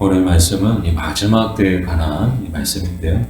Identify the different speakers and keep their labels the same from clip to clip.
Speaker 1: 오늘 말씀은 이 마지막 때에 관한 이 말씀인데요.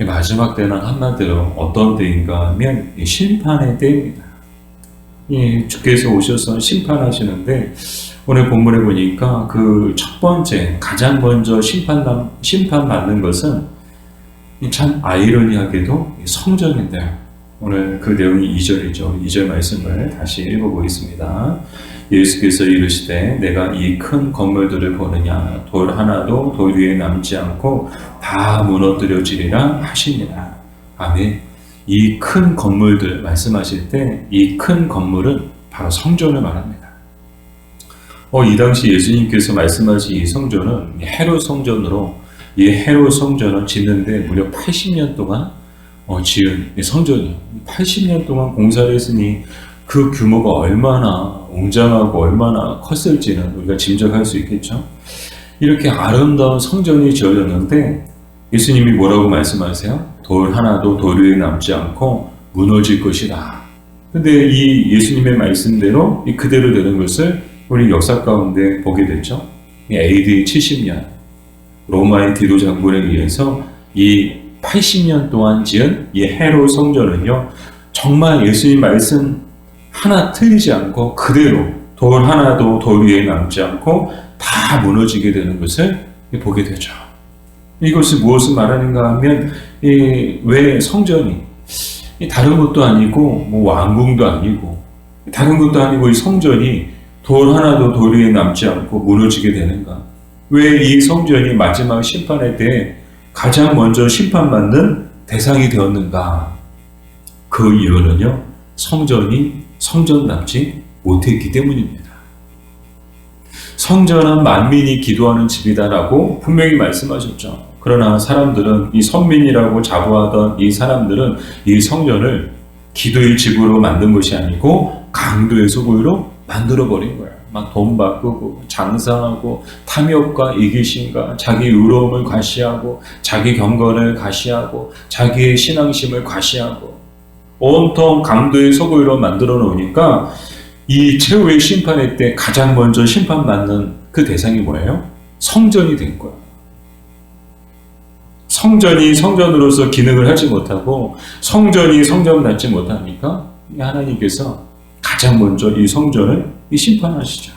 Speaker 1: 이 마지막 때는 한마디로 어떤 때인가 하면 이 심판의 때입니다. 이 주께서 오셔서 심판하시는데 오늘 본문에 보니까 그 첫 번째 가장 먼저 심판받는 것은 참 아이러니하게도 성전인데요. 오늘 그 내용이 2절이죠. 2절 말씀을 다시 읽어보겠습니다. 예수께서 이르시되 내가 이 큰 건물들을 보느냐 돌 하나도 돌 위에 남지 않고 다 무너뜨려지리라 하시니라. 아멘. 이 큰 건물들 말씀하실 때 이 큰 건물은 바로 성전을 말합니다. 이 당시 예수님께서 말씀하신 이 성전은 헤롯 성전으로 이 헤롯 성전을 짓는데 무려 80년 동안 지은 성전이에요. 80년 동안 공사를 했으니 그 규모가 얼마나 웅장하고 얼마나 컸을지는 우리가 짐작할 수 있겠죠. 이렇게 아름다운 성전이 지어졌는데 예수님이 뭐라고 말씀하세요? 돌 하나도 돌 위에 남지 않고 무너질 것이다. 근데 이 예수님의 말씀대로 그대로 되는 것을 우리 역사 가운데 보게 됐죠. AD 70년 로마의 디도 장군에 의해서 이 80년 동안 지은 이 헤롯 성전은요, 정말 예수님 말씀 하나 틀리지 않고 그대로 돌 하나도 돌 위에 남지 않고 다 무너지게 되는 것을 보게 되죠. 이것이 무엇을 말하는가 하면 왜 성전이 다른 것도 아니고 뭐 왕궁도 아니고 다른 것도 아니고 이 성전이 돌 하나도 돌 위에 남지 않고 무너지게 되는가? 왜 이 성전이 마지막 심판에 대해 가장 먼저 심판받는 대상이 되었는가? 그 이유는요, 성전이 성전답지 못했기 때문입니다. 성전은 만민이 기도하는 집이다라고 분명히 말씀하셨죠. 그러나 사람들은 이 선민이라고 자부하던 이 사람들은 이 성전을 기도의 집으로 만든 것이 아니고 강도의 소굴로 만들어버린 거예요. 막 돈 바꾸고 장사하고 탐욕과 이기심과 자기 의로움을 과시하고 자기 경건을 과시하고 자기의 신앙심을 과시하고 온통 강도의 소굴로 만들어 놓으니까 이 최후의 심판의 때 가장 먼저 심판받는 그 대상이 뭐예요? 성전이 된 거예요. 성전이 성전으로서 기능을 하지 못하고 성전이 성전답지 못하니까 하나님께서 가장 먼저 이 성전을 심판하시죠.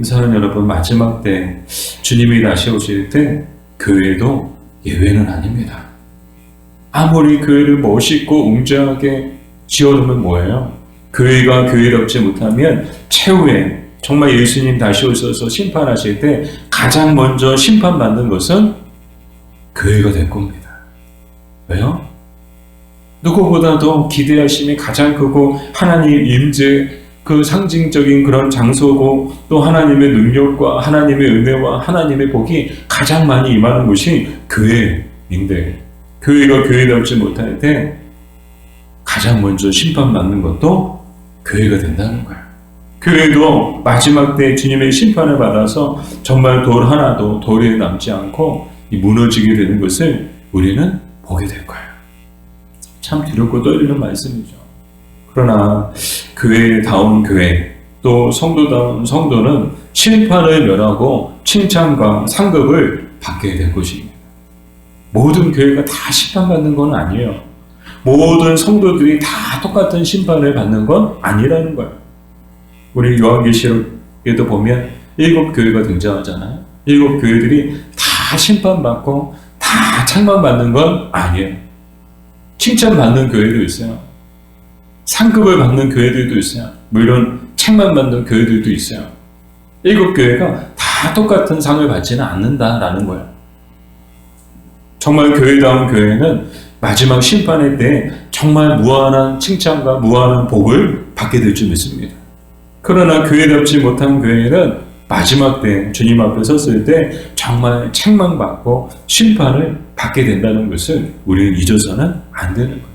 Speaker 1: 사랑하는 여러분, 마지막 때 주님이 다시 오실 때 교회도 예외는 아닙니다. 아무리 교회를 멋있고 웅장하게 지어놓으면 뭐예요? 교회가 교회답지 못하면 최후에 정말 예수님 다시 오셔서 심판하실 때 가장 먼저 심판받는 것은 교회가 될 겁니다. 왜요? 누구보다도 기대하심이 가장 크고 하나님 임재 그 상징적인 그런 장소고 또 하나님의 능력과 하나님의 은혜와 하나님의 복이 가장 많이 임하는 곳이 교회인데 교회가 교회답지 못할 때 가장 먼저 심판받는 것도 교회가 된다는 거예요. 교회도 마지막 때 주님의 심판을 받아서 정말 돌 하나도 돌 위에 남지 않고 무너지게 되는 것을 우리는 보게 될 거예요. 참 두렵고 떨리는 말씀이죠. 그러나 교회다운 교회 또 성도다운 성도는 심판을 면하고 칭찬과 상급을 받게 될 것입니다. 모든 교회가 다 심판받는 건 아니에요. 모든 성도들이 다 똑같은 심판을 받는 건 아니라는 거예요. 우리 요한계시록에도 보면 7교회가 등장하잖아요. 7교회들이 다 심판받고 다 찬양받는 건 아니에요. 칭찬받는 교회도 있어요. 상급을 받는 교회들도 있어요. 물론 책만 받는 교회들도 있어요. 7교회가 다 똑같은 상을 받지는 않는다라는 거예요. 정말 교회다운 교회는 마지막 심판의 때 정말 무한한 칭찬과 무한한 복을 받게 될 줄 믿습니다. 그러나 교회답지 못한 교회는 마지막 때 주님 앞에 섰을 때 정말 책망받고 심판을 받게 된다는 것을 우리는 잊어서는 안 되는 거예요.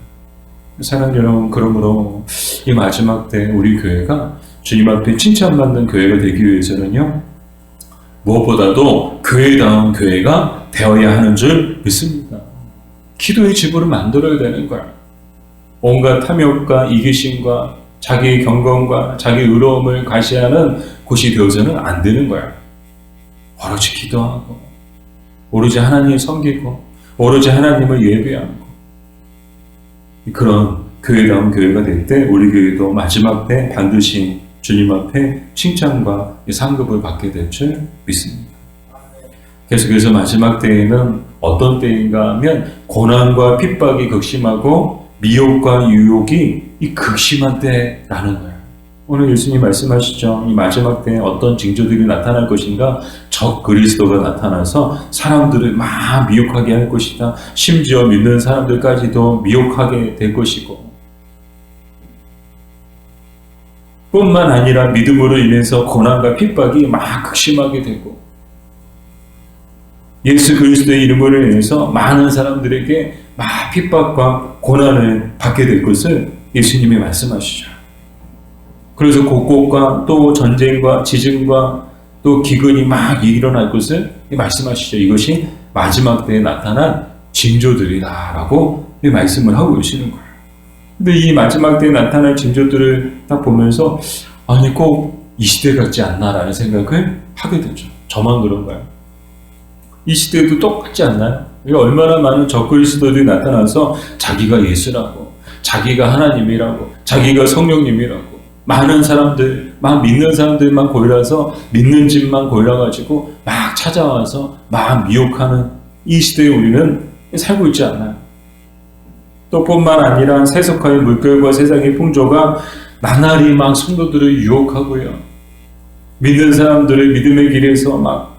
Speaker 1: 사랑하는 여러분, 그러므로 이 마지막 때 우리 교회가 주님 앞에 칭찬받는 교회가 되기 위해서는요, 무엇보다도 교회다운 교회가 되어야 하는 줄 믿습니다. 기도의 집으로 만들어야 되는 거예요. 온갖 탐욕과 이기심과 자기 경건과 자기 의로움을 과시하는 곳이 되어서는 안 되는 거예요. 오로지 기도하고 오로지 하나님을 섬기고 오로지 하나님을 예배하고 그런 교회다운 교회가 될 때 우리 교회도 마지막 때 반드시 주님 앞에 칭찬과 상급을 받게 될 줄 믿습니다. 계속해서 마지막 때에는 어떤 때인가 하면 고난과 핍박이 극심하고 미혹과 유혹이 이 극심한 때라는 거예요. 오늘 예수님 말씀하시죠. 이 마지막 때에 어떤 징조들이 나타날 것인가? 적 그리스도가 나타나서 사람들을 막 미혹하게 할 것이다. 심지어 믿는 사람들까지도 미혹하게 될 것이고 뿐만 아니라 믿음으로 인해서 고난과 핍박이 막 극심하게 되고 예수 그리스도의 이름으로 인해서 많은 사람들에게 막 핍박과 고난을 받게 될 것을 예수님이 말씀하시죠. 그래서 곡곡과 또 전쟁과 지진과 또 기근이 막 일어날 것을 말씀하시죠. 이것이 마지막 때에 나타난 징조들이다라고 말씀을 하고 계시는 거예요. 근데 이 마지막 때에 나타날 징조들을 딱 보면서 아니 꼭 이 시대 같지 않나라는 생각을 하게 되죠. 저만 그런가요? 이 시대도 똑같지 않나요? 얼마나 많은 적그리스도들이 나타나서 자기가 예수라고 자기가 하나님이라고 자기가 성령님이라고 많은 사람들, 막 믿는 사람들만 골라서 믿는 집만 골라가지고 막 찾아와서 막 미혹하는 이 시대에 우리는 살고 있지 않나요? 또 뿐만 아니라 세속화의 물결과 세상의 풍조가 나날이 막 성도들을 유혹하고요. 믿는 사람들을 믿음의 길에서 막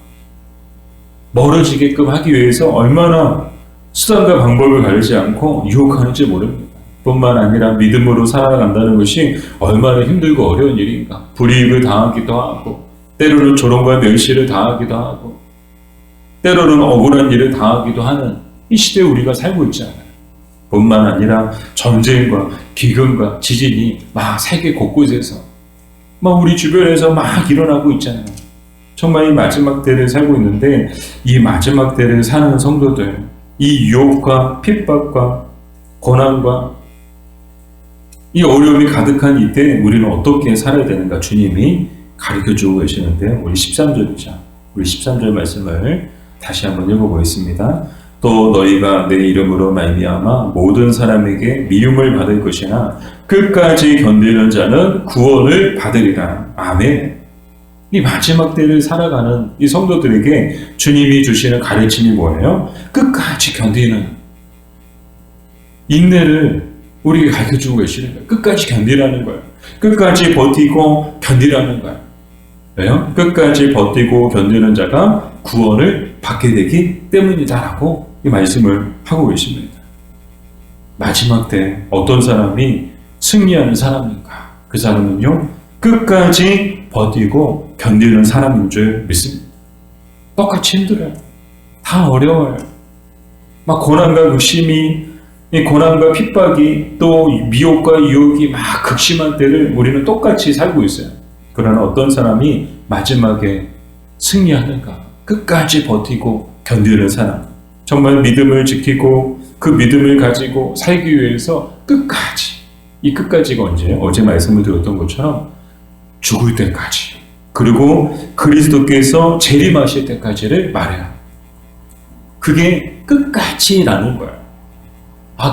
Speaker 1: 멀어지게끔 하기 위해서 얼마나 수단과 방법을 가리지 않고 유혹하는지 모릅니다. 뿐만 아니라 믿음으로 살아간다는 것이 얼마나 힘들고 어려운 일인가. 불이익을 당하기도 하고 때로는 조롱과 멸시를 당하기도 하고 때로는 억울한 일을 당하기도 하는 이 시대에 우리가 살고 있지 않아요. 뿐만 아니라 전쟁과 기근과 지진이 막 세계 곳곳에서 막 우리 주변에서 막 일어나고 있잖아요. 정말 이 마지막 때를 살고 있는데 이 마지막 때를 사는 성도들, 이 유혹과 핍박과 고난과 이 어려움이 가득한 이때 우리는 어떻게 살아야 되는가 주님이 가르쳐주고 계시는데요. 우리 13절이죠. 우리 13절 말씀을 다시 한번 읽어보겠습니다. 또 너희가 내 이름으로 말미암아 모든 사람에게 미움을 받을 것이나 끝까지 견디는 자는 구원을 받으리라. 아멘. 이 마지막 때를 살아가는 이 성도들에게 주님이 주시는 가르침이 뭐예요? 끝까지 견디는 인내를 우리에게 가르쳐주고 계시는 거예요. 끝까지 견디라는 거예요. 끝까지 버티고 견디라는 거예요. 왜요? 끝까지 버티고 견디는 자가 구원을 받게 되기 때문이다라고 이 말씀을 하고 계십니다. 마지막 때 어떤 사람이 승리하는 사람인가? 그 사람은요, 끝까지 버티고 견디는 사람인 줄 믿습니다. 똑같이 힘들어요. 다 어려워요. 막 고난과 의심이, 이 고난과 핍박이 또 미혹과 유혹이 막 극심한 때를 우리는 똑같이 살고 있어요. 그러나 어떤 사람이 마지막에 승리하는가? 끝까지 버티고 견디는 사람. 정말 믿음을 지키고 그 믿음을 가지고 살기 위해서 끝까지. 이 끝까지가 언제예요? 어제 말씀을 드렸던 것처럼 죽을 때까지. 그리고 그리스도께서 재림하실 때까지를 말해요. 그게 끝까지라는 거예요.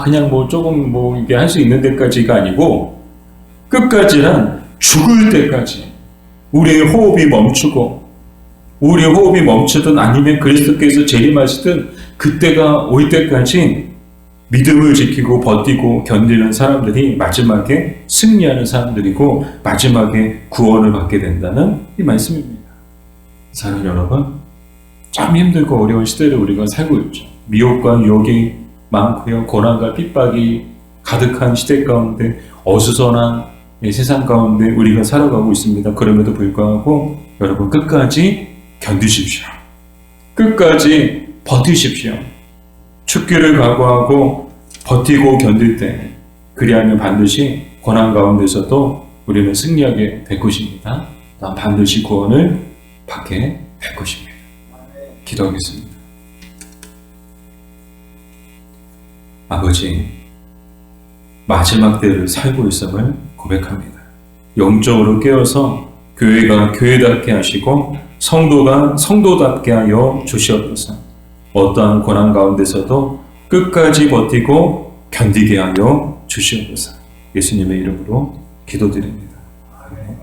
Speaker 1: 그냥 조금 이게 할 수 있는 데까지가 아니고 끝까지란 죽을 때까지. 우리의 호흡이 멈추고 우리의 호흡이 멈추든 아니면 그리스도께서 재림하시든 그때가 올 때까지 믿음을 지키고 버티고 견디는 사람들이 마지막에 승리하는 사람들이고 마지막에 구원을 받게 된다는 이 말씀입니다. 사랑하는 여러분, 참 힘들고 어려운 시대를 우리가 살고 있죠. 미혹과 유혹이 많고요. 고난과 핍박이 가득한 시대 가운데 어수선한 세상 가운데 우리가 살아가고 있습니다. 그럼에도 불구하고 여러분 끝까지 견디십시오. 끝까지 버티십시오. 죽기를 각오하고 버티고 견딜 때 그리하면 반드시 고난 가운데서도 우리는 승리하게 될 것입니다. 또한 반드시 구원을 받게 될 것입니다. 기도하겠습니다. 아버지, 마지막 때를 살고 있음을 고백합니다. 영적으로 깨어서 교회가 교회답게 하시고 성도가 성도답게 하여 주시옵소서. 어떠한 고난 가운데서도 끝까지 버티고 견디게 하여 주시옵소서. 예수님의 이름으로 기도드립니다. 아멘.